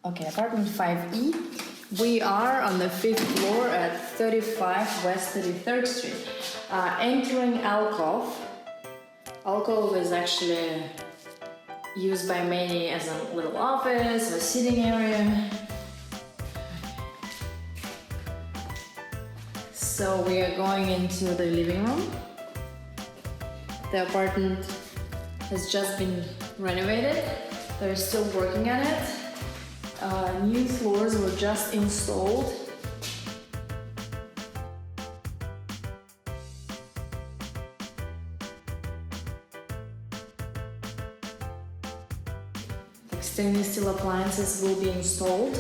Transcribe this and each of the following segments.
Okay, apartment 5E. We are on the 5th floor at 35 West 33rd Street. Entering alcove. Alcove is actually used by many as a little office, a sitting area. So we are going into the living room. The apartment has just been renovated. They're still working on it. New floors were just installed. The stainless steel appliances will be installed.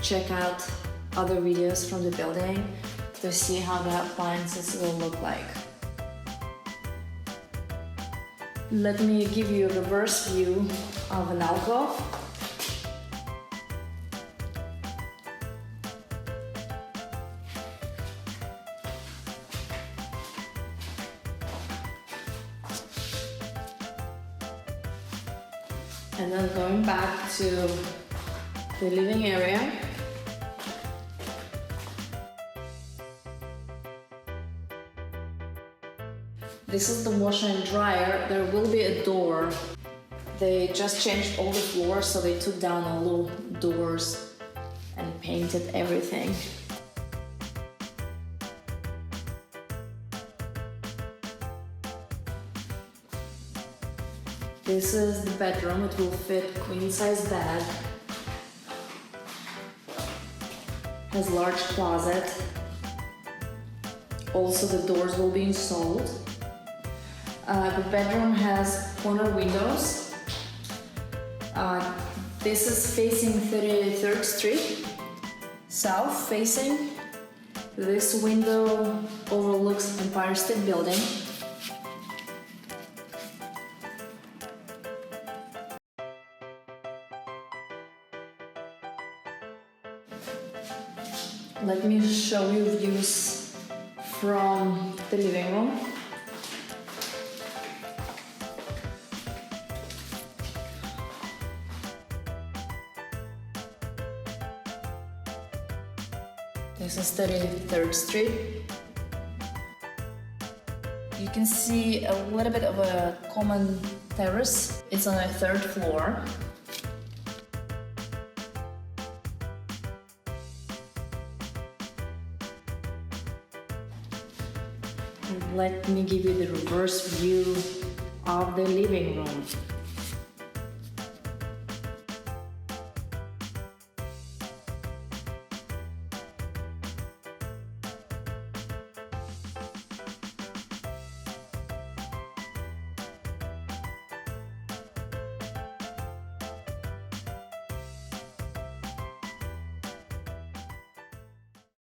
Check out other videos from the building to see how the appliances will look like. Let me give you a reverse view of an alcove. And then going back to the living area. This is the washer and dryer. There will be a door. They just changed all the floors, so they took down all the doors and painted everything. This is the bedroom. It will fit queen-size bed. Has large closet. Also, the doors will be installed. The bedroom has corner windows. This is facing 33rd Street, south facing. This window overlooks Empire State Building. Let me show you views from the living room. This is 33rd Street. You can see a little bit of a common terrace. It's on the 3rd floor. And let me give you the reverse view of the living room.